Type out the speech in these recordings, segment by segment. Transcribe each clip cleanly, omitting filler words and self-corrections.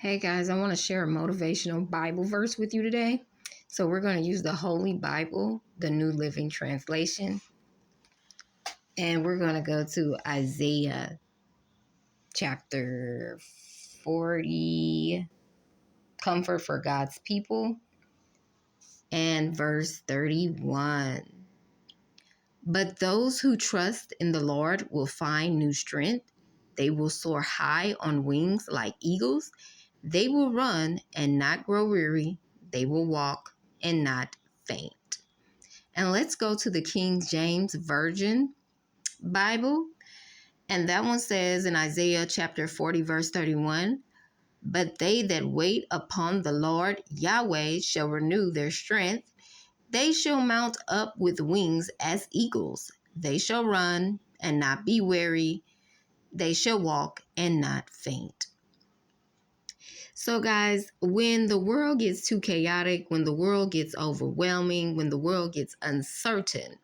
Hey guys, I want to share a motivational Bible verse with you today. So we're going to use the Holy Bible, the New Living Translation, and we're going to go to Isaiah chapter 40, Comfort for God's People, and verse 31. But those who trust in the Lord will find new strength. They will soar high on wings like eagles. They will run and not grow weary. They will walk and not faint. And let's go to the King James Version Bible. And that one says in Isaiah chapter 40, verse 31, but they that wait upon the Lord Yahweh shall renew their strength. They shall mount up with wings as eagles. They shall run and not be weary. They shall walk and not faint. So guys, when the world gets too chaotic, when the world gets overwhelming, when the world gets uncertain,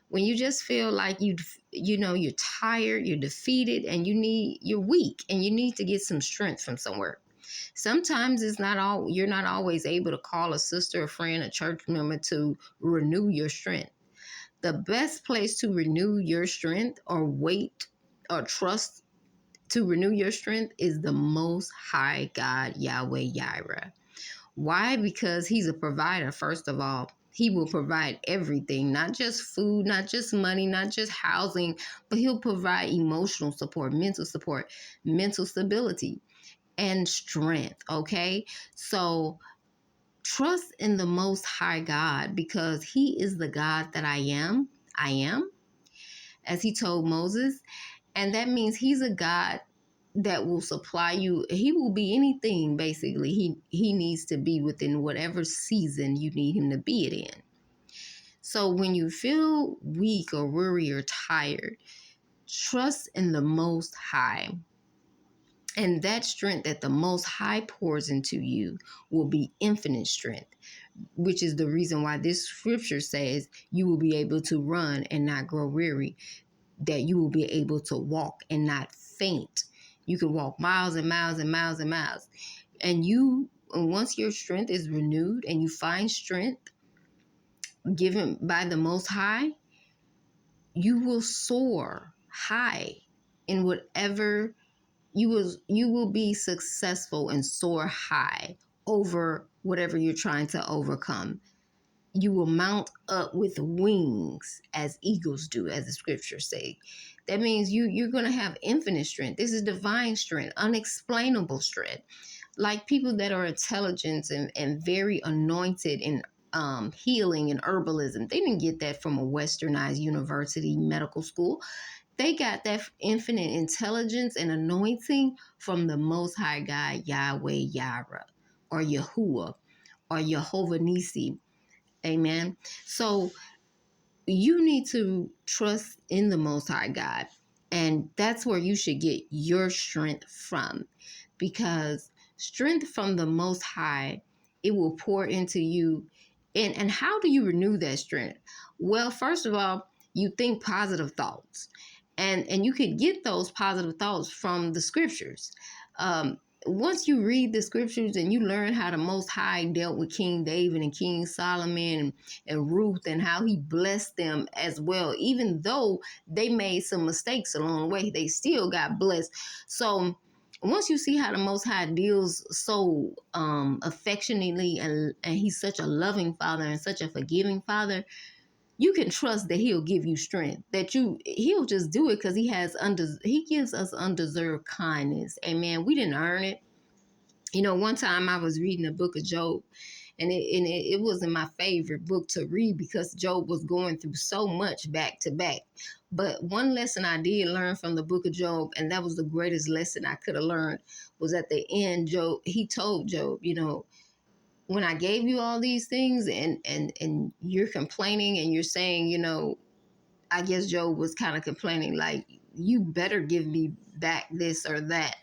when you just feel like you're tired, you're defeated, and you're weak, and you need to get some strength from somewhere. Sometimes you're not always able to call a sister, a friend, a church member to renew your strength. The best place to renew your strength or wait or trust to renew your strength is the Most High God, Yahweh Jireh. Why? Because He's a provider, first of all. He will provide everything, not just food, not just money, not just housing, but He'll provide emotional support, mental stability, and strength, okay? So trust in the Most High God because He is the God that I am, as He told Moses. And that means He's a God that will supply you. He will be anything, basically. He needs to be within whatever season you need Him to be it in. So when you feel weak or weary or tired, trust in the Most High. And that strength that the Most High pours into you will be infinite strength, which is the reason why this scripture says you will be able to run and not grow weary, that you will be able to walk and not faint. You can walk miles and miles and miles and miles. And once your strength is renewed and you find strength given by the Most High, you will soar high in whatever you will be successful and soar high over whatever you're trying to overcome. You will mount up with wings as eagles do, as the scriptures say. That means you're going to have infinite strength. This is divine strength, unexplainable strength. Like people that are intelligent and very anointed in healing and herbalism, they didn't get that from a westernized university medical school. They got that infinite intelligence and anointing from the Most High God, Yahweh Jireh, or Yahuwah, or Jehovah Nisi. Amen. So you need to trust in the Most High God. And that's where you should get your strength from. Because strength from the Most High, it will pour into you. And how do you renew that strength? Well, first of all, you think positive thoughts. And you could get those positive thoughts from the scriptures. Once you read the scriptures and you learn how the Most High dealt with King David and King Solomon and Ruth and how he blessed them as well, even though they made some mistakes along the way, they still got blessed. So once you see how the Most High deals so affectionately and He's such a loving Father and such a forgiving Father, you can trust that He'll give you strength, that He'll just do it because He gives us undeserved kindness. Amen. We didn't earn it. One time I was reading the book of Job, and it wasn't my favorite book to read because Job was going through so much back to back. But one lesson I did learn from the book of Job, and that was the greatest lesson I could have learned, was at the end, he told Job, when I gave you all these things and you're complaining and you're saying, I guess Job was kind of complaining, like, you better give me back this or that.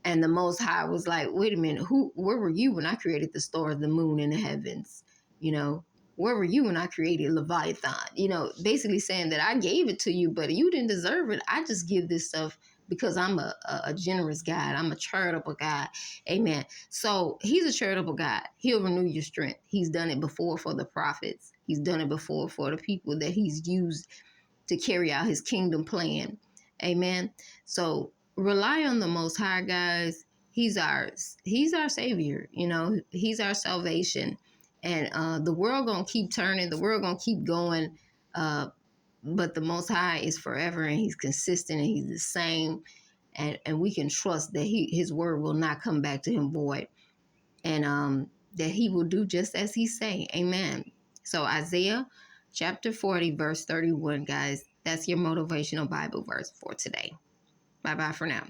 And the Most High was like, wait a minute, where were you when I created the stars, the moon, and the heavens? Where were you when I created Leviathan? Basically saying that I gave it to you, but you didn't deserve it. I just give this stuff because I'm a generous God. I'm a charitable God. Amen. So he's a charitable God. He'll renew your strength. He's done it before for the prophets. He's done it before for the people that he's used to carry out his kingdom plan. Amen. So rely on the Most High, guys. He's our savior. You know, he's our salvation. And the world gonna keep turning. The world gonna keep going. But the Most High is forever, and he's consistent, and he's the same. And we can trust that his word will not come back to him void. And that he will do just as he say. Amen. So Isaiah chapter 40, verse 31, guys. That's your motivational Bible verse for today. Bye-bye for now.